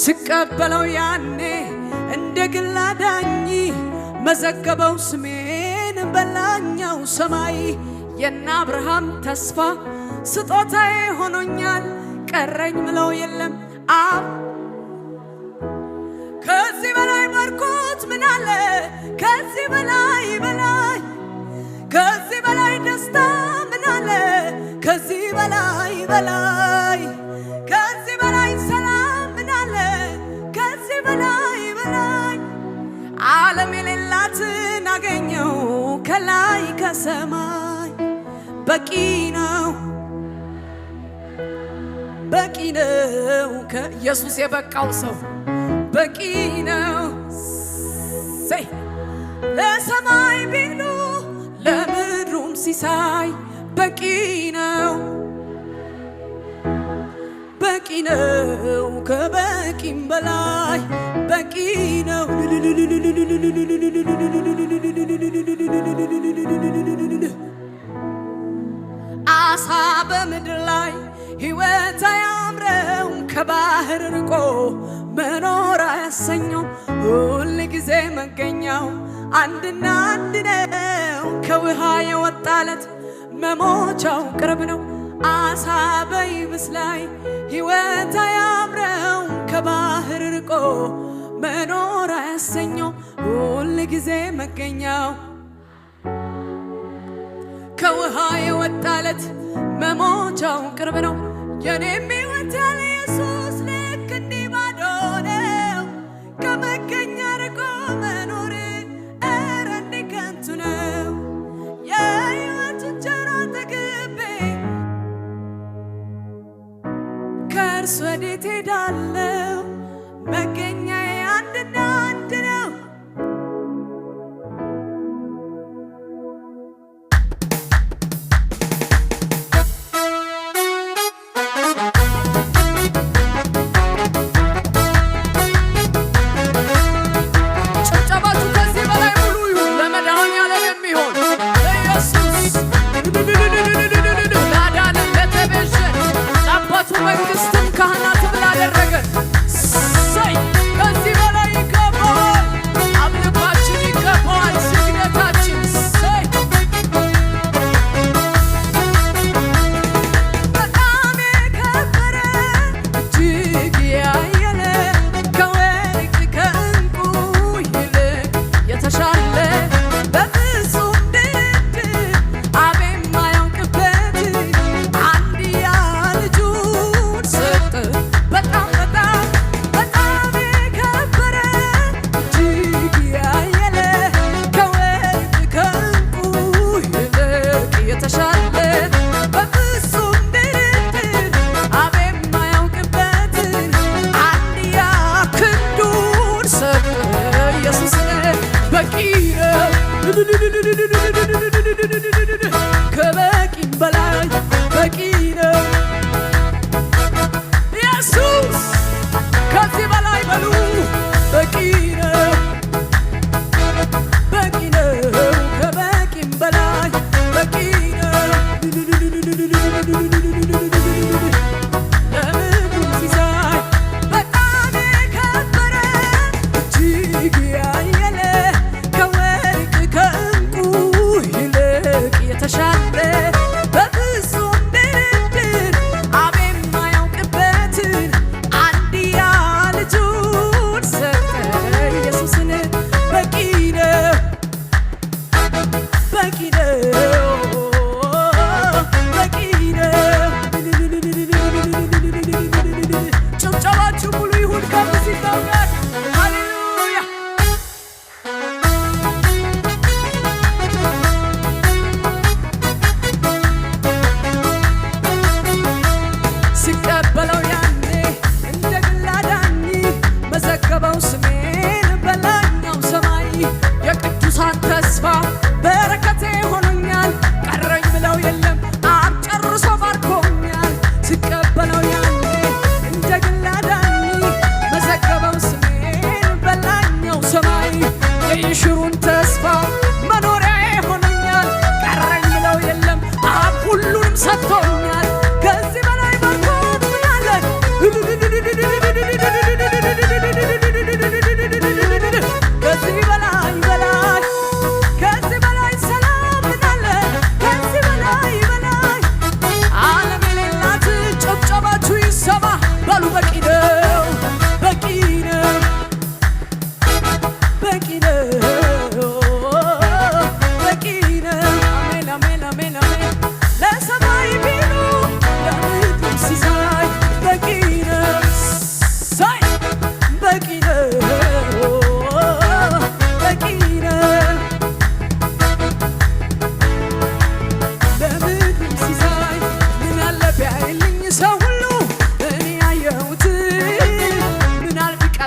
ሲቀበለው ያኔ እንደ ግል አዳኝ መዘገበው ስሜን በላኛው ሰማይ የና አብርሃም ተስፋ ስጦታዬ ሆኖኛል ቀረኝ ምለው የለም አብ ከዚህ በላይ ባርኮት ምን አለ ከዚህ በላይ ከዚህ በላይ ደስታ ምን አለ ከዚህ በላይ ከዚህ በላይ ሰላም ምን አለ ከዚህ በላይ ዓለም የሌላትን አገኘው ከላይ ከሰማይ በቂ ነው ከኢየሱስ የበቃው ሰው በቂ ነው ለሰማይ ቢሉ ለምድሩም ሲሳይ በቂ ነው ከበቂም በላይ በቂ ነው አሳ በምድር ላይ ሕይወት አያምረው ከባህር ርቆ መኖር አያሰኘው ሁል ጊዜ መገኛው አንድና አንድ ነው ከውሃ የወጣለት መሞቻው ቅርብ ነው አሳ በይብስ ላይ ሕይወት አያምረው ከባህር ርቆ መኖር አያሰኘው ሁል ጊዜ መገኛው ከውሃ የወጣለት መሞቻው ቅርብ ነው የኔም ሕይወት ያለ ኢየሱስ ልክ እንዲህ ባዶ ነው ከመገኛ ርቆ መኖር ኧረ እንዲህ ከንቱ ነው የሕይወት እንጀራ ተግቤ ከእርሱ ወዴት ሄዳለሁ መገኛዬ አንድና አንድ ነው መንግሥትን ካህናት ብላ አደረገን ከዚህ በላይ ይገባዋል አምልኳችን ይገባዋል ስግደታችን በጣም የከበረ እጅግ ያየለ ከወርቅ ከዕንቁ ይልቅ የተሻለ በፍጹም ድርድር አብ የማያውቅበት አንድያ ልጁን ሰጠ በጣም የከበረ እጅግ ያየለ ከወርቅ ከዕንቁ ይልቅ የተሻለ በፍጹም ድርድር አብ የማያውቅበትን አንድያ ክንዱን ሰጠ ኢየሱስን በቂ ነው ከበቂም በላይ በቂ ነው ኢየሱስ ከዚህ በላይ በሉ በቂ ነው ከበቂም በላይ በቂ ነው ለምድሩም ሲሳይ በጣም የከበረ እጅግ ያየለ ከወርቅ ከዕንቁ ይልቅ የተሻለ በፍጹም ድርድር አብ የማያውቅበትን አንድያ ልጁን ሰጠ ኢየሱስን በቂ ነው ጭብጨባችሁ ሙሉ ይሁን ከሙዚቃው ጋር ሃሌሉያ ሲቀበለው ያኔ እንደ ግል አዳኝ መዘገበው ስሜን በላኛው ሰማይ የቅዱሳን ተስፋ በረከቴ ሆኖኛል ቀረኝ ምለው የለም አብ ጨርሶ ባርኮኛል ሲቀበለው ያኔ እንደ ግል አዳኝ መዘገበው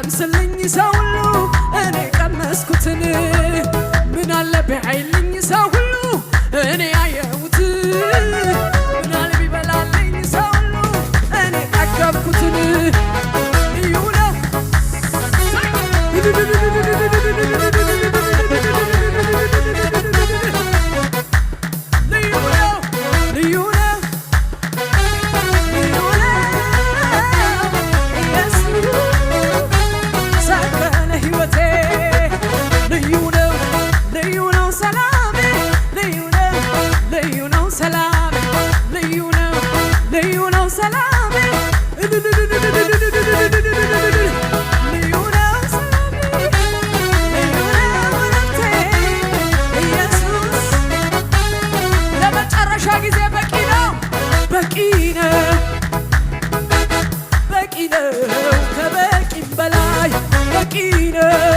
ቢቀምስልኝ ሰው ሁሉ እኔ ቀመስኩትን ምን አለ ቢያይልኝ ሰው ሁሉ እኔ ያየሁት ምን አለ ቢበላልኝ ሰው ሁሉ እኔ ጠገብኩትን ልዩ ነው በቂ ነው ከበቂም በላይ በቂ ነው